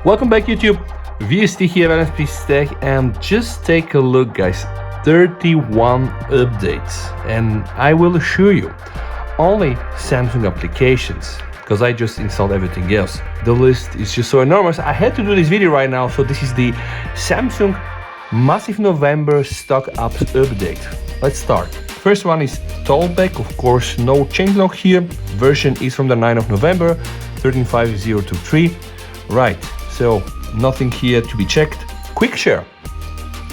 Welcome back YouTube, VST here at NSP Tech, and just take a look guys, 31 updates, and I will assure you, only Samsung applications, because I just installed everything else. The list is just so enormous, I had to do this video right now, so this is the Samsung Massive November Stock Apps Update. Let's start. First one is Codec, of course, no changelog here. Version is from the 9th of November, 13.5.023. Right, so nothing here to be checked. Quick share.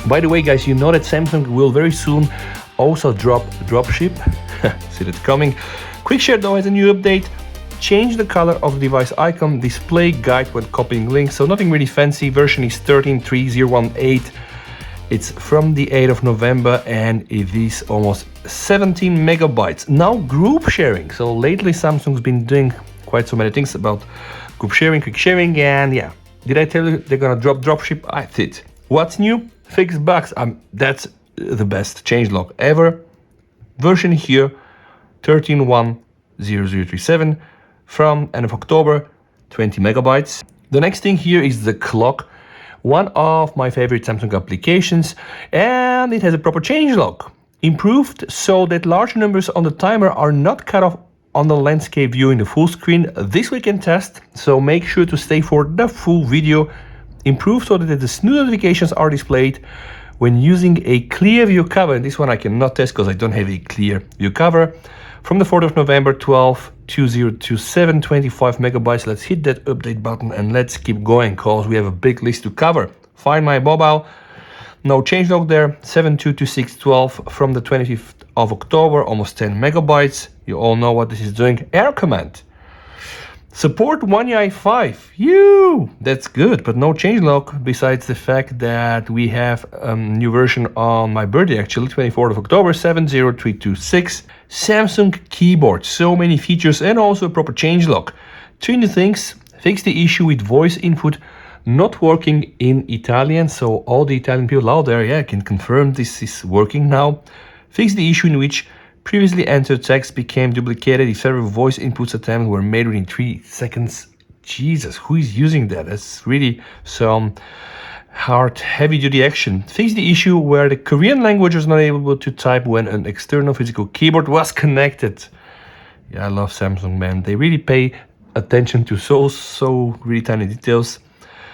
By the way guys, you know that Samsung will very soon also drop dropship. See that coming. Quick share though has a new update. Change the color of the device icon, display guide when copying links, so nothing really fancy. Version is 13.3.018. It's from the 8th of November and it is almost 17 megabytes. Now group sharing. So lately Samsung's been doing quite so many things about group sharing, quick sharing, and yeah. Did I tell you they're gonna drop dropship? I did. What's new? Fixed bugs. That's the best changelog ever. Version here, 13.1.0.037 from end of October, 20 megabytes. The next thing here is the clock. One of my favorite Samsung applications, and it has a proper changelog. Improved so that large numbers on the timer are not cut off on the landscape view in the full screen. This we can test, so make sure to stay for the full video. Improved so that the snooze notifications are displayed when using a clear view cover. And this one I cannot test because I don't have a clear view cover. From the 4th of November, 12.2027, 25 megabytes. Let's hit that update button and let's keep going because we have a big list to cover. Find my mobile. No changelog there. 7.226.12 from the 25th of October, almost 10 megabytes. You all know what this is doing. Air command. Support One UI 5. That's good, but no changelog besides the fact that we have a new version on my birthday, actually, 24th of October, 7.0.326. Samsung keyboard. So many features and also a proper changelog. Two new things. Fix the issue with voice input not working in Italian, so all the Italian people out there, yeah, can confirm this is working now. Fix the issue in which previously entered text became duplicated if several voice inputs attempts were made within 3 seconds. Jesus, who is using that? That's really some hard, heavy-duty action. Fix the issue where the Korean language was not able to type when an external physical keyboard was connected. Yeah, I love Samsung, man. They really pay attention to so really tiny details.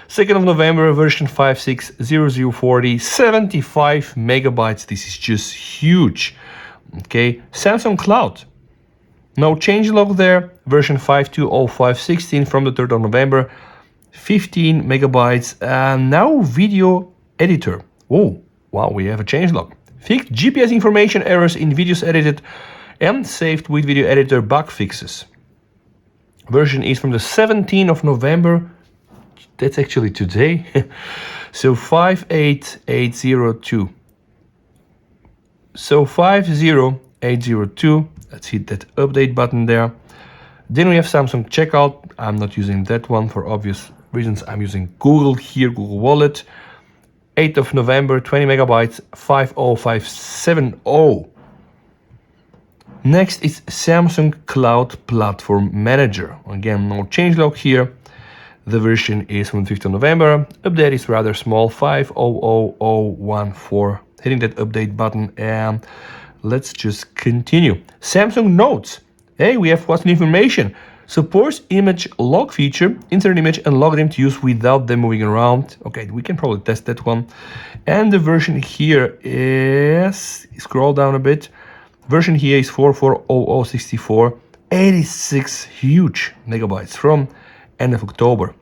2nd of November, version 5.6.0.040, 75 megabytes. This is just huge. Okay, Samsung Cloud. No changelog there. Version 5.2.05.16 from the 3rd of November, 15 megabytes. And now video editor. Oh, wow, we have a changelog. Fixed GPS information errors in videos edited and saved with video editor bug fixes. Version is from the 17th of November. That's actually today. So 5.8.8.02. So 5.0.8.02. Let's hit that update button there. Then we have Samsung Checkout. I'm not using that one for obvious reasons. I'm using Google here, Google Wallet. 8th of November, 20 megabytes, 5.05.7.0. Next is Samsung Cloud Platform Manager. Again, no changelog here. The version is from the 5th of November. Update is rather small, 5.0.0.014. Hitting that update button and let's just continue. Samsung Notes. Hey, we have what's new information. Supports image log feature. Insert an image and log them to use without them moving around. Okay, we can probably test that one. And the version here is, scroll down a bit. Version here is 4.4.0.064. 86 huge megabytes from end of October.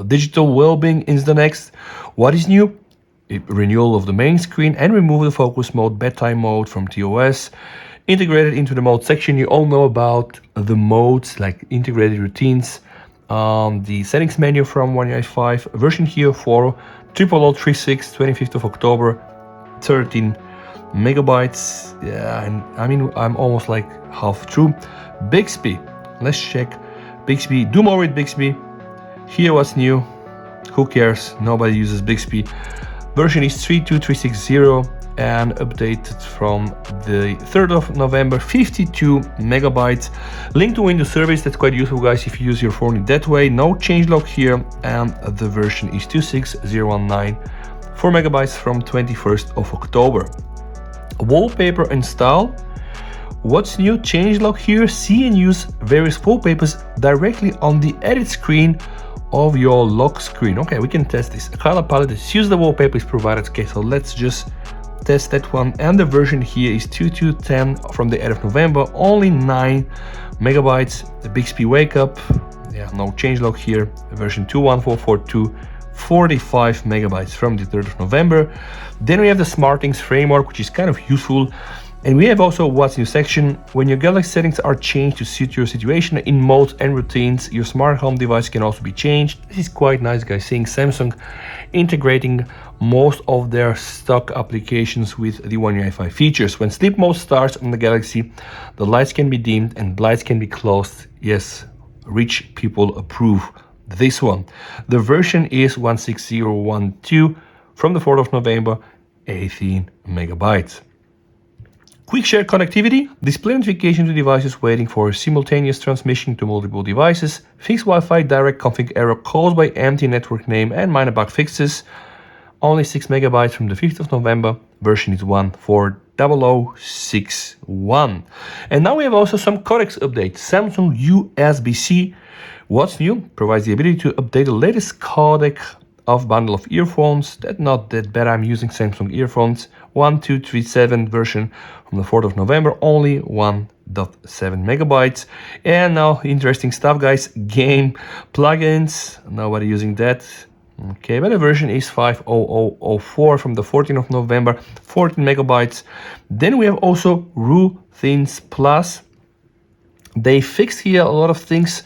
Digital well-being is the next. What is new? Renewal of the main screen and remove the focus mode, bedtime mode from TOS. Integrated into the mode section. You all know about the modes like integrated routines. The settings menu from One UI 5. Version here for 0.0.36, 25th of October, 13 megabytes. Yeah, and I mean, I'm almost like half through. Bixby. Let's check. Bixby, do more with Bixby. Here what's new. Who cares? Nobody uses Bixby. Version is 3.2.360 and updated from the 3rd of November, 52 megabytes. Link to Windows service, that's quite useful guys if you use your phone in that way. No changelog here, and the version is 26019, 4 megabytes from 21st of October. Wallpaper install. What's new? Changelog here. See and use various wallpapers directly on the edit screen of your lock screen. Okay, we can test this. Color palette is use the wallpaper is provided. Okay, so let's just test that one. And the version here is 2210 from the 8th of November, only 9 megabytes. The Bixby wake up. Yeah, no changelog here. Version 21442, 45 megabytes from the 3rd of November. Then we have the Smartings framework, which is kind of useful. And we have also what's new section. When your Galaxy settings are changed to suit your situation in modes and routines, your smart home device can also be changed. This is quite nice guys, seeing Samsung integrating most of their stock applications with the One UI 5 features. When sleep mode starts on the Galaxy, the lights can be dimmed and lights can be closed. Yes, rich people approve this one. The version is 16012 from the 4th of November, 18 megabytes. Quick share connectivity, display notification to devices waiting for simultaneous transmission to multiple devices, fixed Wi-Fi direct config error caused by empty network name and minor bug fixes, only 6 megabytes from the 5th of November, version is 14061. And now we have also some codecs updates. Samsung USB-C, what's new? Provides the ability to update the latest codec of bundle of earphones. That's not that bad. I'm using Samsung earphones 1237 version from the 4th of November, only 1.7 megabytes. And now interesting stuff guys, game plugins, nobody using that. Okay, but the version is 50004 from the 14th of November, 14 megabytes. Then we have also Routines Plus. They fixed here a lot of things.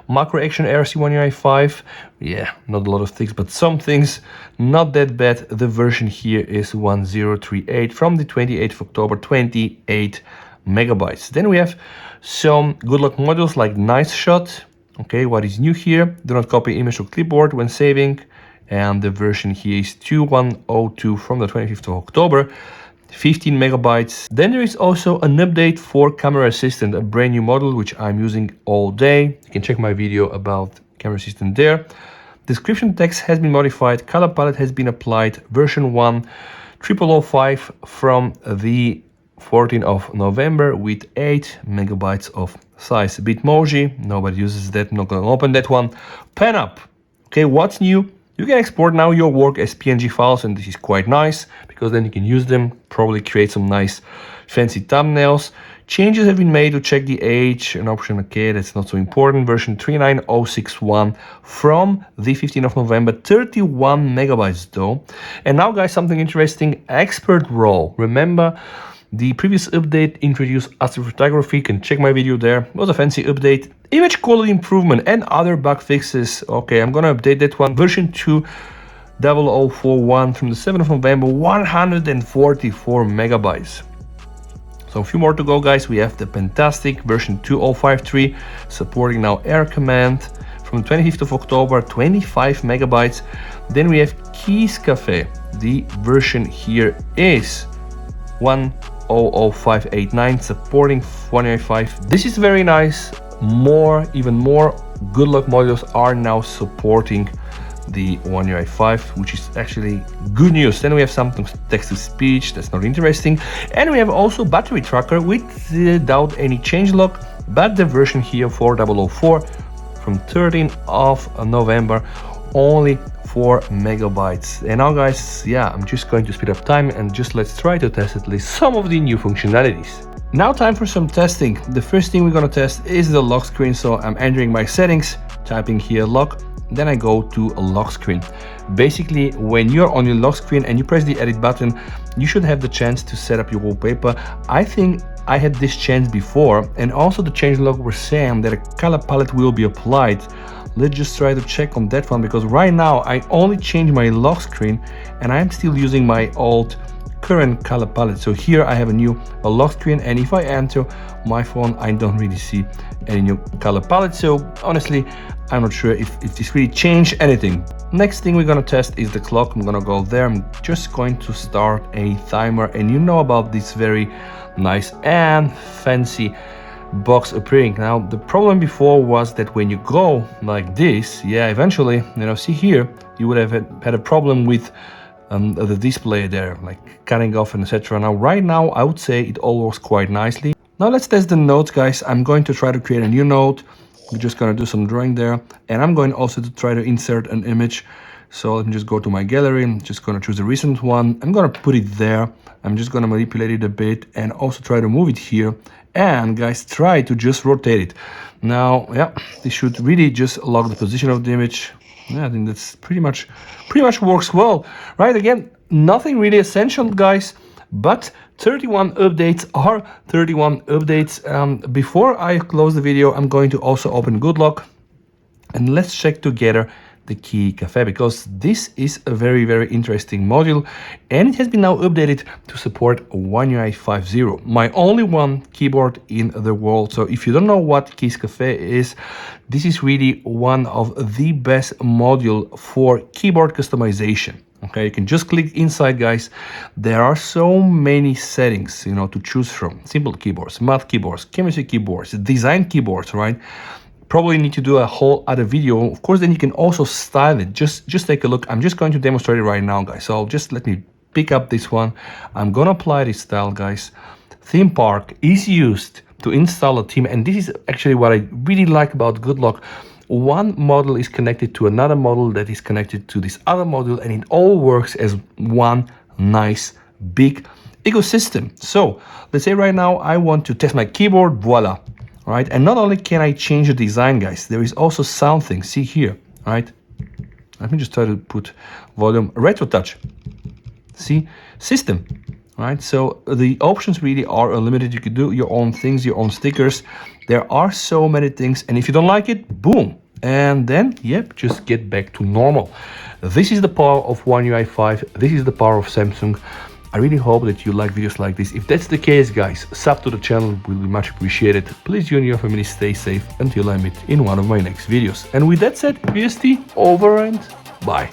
Macro action RC One UI 5. Yeah, not a lot of things, but some things. Not that bad. The version here is 1038 from the 28th of October, 28 megabytes. Then we have some good luck modules like Nice Shot. Okay, what is new here? Do not copy image to clipboard when saving. And the version here is 2102 from the 25th of October. 15 megabytes. Then there is also an update for Camera Assistant, a brand new model which I'm using all day. You can check my video about Camera Assistant there. Description text has been modified, color palette has been applied, version 1.0005 from the 14th of November with 8 megabytes of size. Bitmoji, nobody uses that, I'm not gonna open that one. PenUp, okay, what's new? You can export now your work as PNG files, and this is quite nice because then you can use them, probably create some nice fancy thumbnails. Changes have been made to check the age, an option, okay, that's not so important. Version 39061 from the 15th of November, 31 megabytes though. And now guys, something interesting, expert role. Remember, the previous update introduced astrophotography, you can check my video there. It was a fancy update. Image quality improvement and other bug fixes. Okay, I'm gonna update that one. Version 2.0041 from the 7th of November, 144 megabytes. So a few more to go guys. We have the fantastic version 2.053 supporting now Air Command from the 25th of October, 25 megabytes. Then we have Keys Cafe. The version here is 1.00589 supporting One UI 5. This is very nice. Even more good luck modules are now supporting the One UI 5, which is actually good news. Then we have something text to speech, that's not interesting. And we have also battery tracker without any changelog, but the version here 4.004 from 13th of November, only 4 megabytes. And now guys, yeah, I'm just going to speed up time and just let's try to test at least some of the new functionalities. Now time for some testing. The first thing we're gonna test is the lock screen. So I'm entering my settings, typing here lock, then I go to a lock screen. Basically, when you're on your lock screen and you press the edit button, you should have the chance to set up your wallpaper. I think I had this chance before, and also the changelog were saying that a color palette will be applied. Let's just try to check on that one, because right now I only changed my lock screen and I'm still using my old current color palette. So here I have a lock screen, and if I enter my phone, I don't really see any new color palette. So honestly, I'm not sure if this really changed anything. Next thing we're gonna test is the clock. I'm gonna go there. I'm just going to start a timer, and you know about this very nice and fancy box appearing. Now the problem before was that when you go like this, yeah, eventually, you know, see here, you would have had a problem with the display there, like cutting off and etc. Now right now I would say it all works quite nicely. Now let's test the nodes, guys. I'm going to try to create a new node. We're just gonna do some drawing there, and I'm going also to try to insert an image. So let me just go to my gallery. I'm just gonna choose a recent one. I'm gonna put it there. I'm just gonna manipulate it a bit and also try to move it here. And guys, try to just rotate it. Now, yeah, this should really just lock the position of the image. Yeah, I think that's pretty much works well, right? Again, nothing really essential, guys, but 31 updates are 31 updates. Before I close the video, I'm going to also open Goodlock, and let's check together the Key Cafe, because this is a very, very interesting module, and it has been now updated to support One UI 5.0, my only one keyboard in the world. So if you don't know what Keys Cafe is, this is really one of the best module for keyboard customization. Okay, you can just click inside, guys. There are so many settings, you know, to choose from. Simple keyboards, math keyboards, chemistry keyboards, design keyboards, right? Probably need to do a whole other video. Of course, then you can also style it. Just take a look. I'm just going to demonstrate it right now, guys. So just let me pick up this one. I'm gonna apply this style, guys. Theme park is used to install a theme, and this is actually what I really like about Goodlock. One model is connected to another model that is connected to this other model, and it all works as one nice big ecosystem. So let's say right now I want to test my keyboard. Voila. Right, and not only can I change the design, guys, there is also sound thing. See here, right? Let me just try to put volume, retro touch. See, system, right? So the options really are unlimited. You can do your own things, your own stickers. There are so many things, and if you don't like it, boom, and then yep, just get back to normal. This is the power of One UI 5. This is the power of Samsung. I really hope that you like videos like this. If that's the case, guys, sub to the channel will be much appreciated. Please, you and your family stay safe until I meet in one of my next videos. And with that said, VST over and bye.